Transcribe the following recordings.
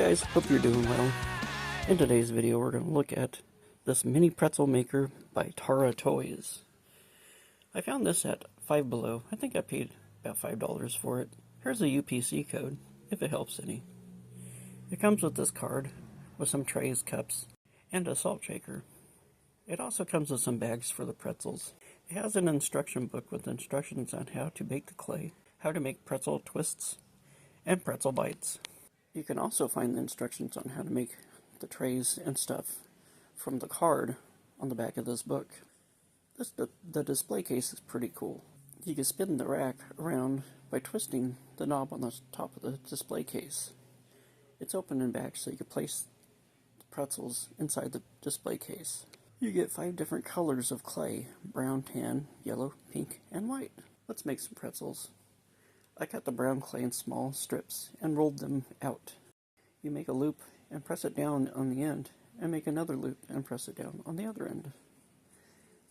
guys, hope you're doing well. In today's video we're going to look at this mini pretzel maker by Tara Toys. I found this at Five Below. I think I paid about $5 for it. Here's a UPC code, if it helps any. It comes with this card, with some trays, cups, and a salt shaker. It also comes with some bags for the pretzels. It has an instruction book with instructions on how to bake the clay, how to make pretzel twists, and pretzel bites. You can also find the instructions on how to make the trays and stuff from the card on the back of this book. The display case is pretty cool. You can spin the rack around by twisting the knob on the top of the display case. It's open and back so you can place the pretzels inside the display case. You get 5 different colors of clay: brown, tan, yellow, pink, and white. Let's make some pretzels. I cut the brown clay in small strips and rolled them out. You make a loop and press it down on the end, and make another loop and press it down on the other end.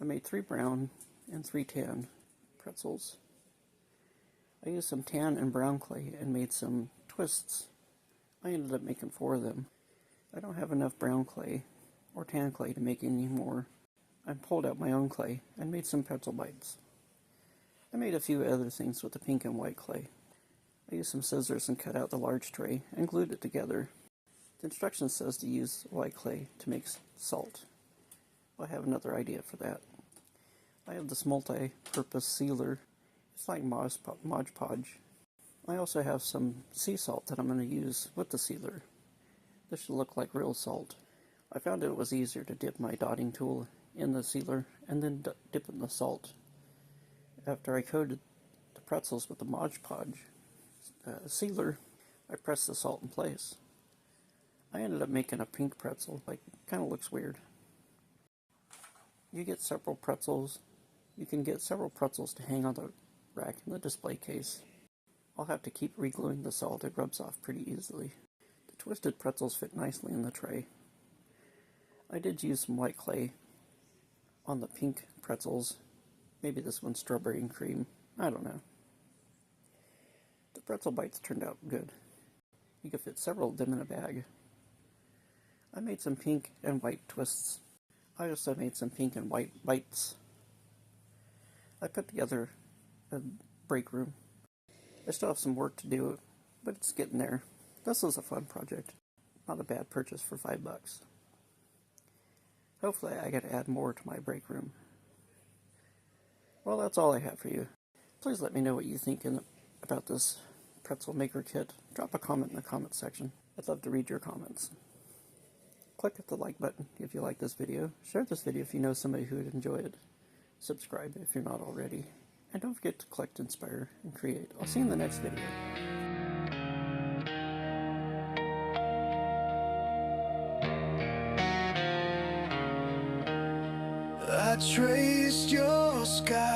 I made 3 brown and 3 tan pretzels. I used some tan and brown clay and made some twists. I ended up making 4 of them. I don't have enough brown clay or tan clay to make any more. I pulled out my own clay and made some pretzel bites. I made a few other things with the pink and white clay. I used some scissors and cut out the large tray and glued it together. The instruction says to use white clay to make salt. I have another idea for that. I have this multi-purpose sealer. It's like Mod Podge. I also have some sea salt that I'm going to use with the sealer. This should look like real salt. I found it was easier to dip my dotting tool in the sealer and then dip in the salt. After I coated the pretzels with the Mod Podge sealer, I pressed the salt in place. I ended up making a pink pretzel. Kind of looks weird. You get several pretzels. You can get several pretzels to hang on the rack in the display case. I'll have to keep re-gluing the salt. It rubs off pretty easily. The twisted pretzels fit nicely in the tray. I did use some white clay on the pink pretzels. Maybe this one's strawberry and cream. I don't know. The pretzel bites turned out good. You could fit several of them in a bag. I made some pink and white twists. I also made some pink and white bites. I put together a break room. I still have some work to do, but it's getting there. This was a fun project. Not a bad purchase for $5. Hopefully I get to add more to my break room. Well, that's all I have for you. Please let me know what you think about this pretzel maker kit. Drop a comment in the comment section. I'd love to read your comments. Click the like button if you like this video. Share this video if you know somebody who would enjoy it. Subscribe if you're not already. And don't forget to collect, inspire, and create. I'll see you in the next video. I traced your sky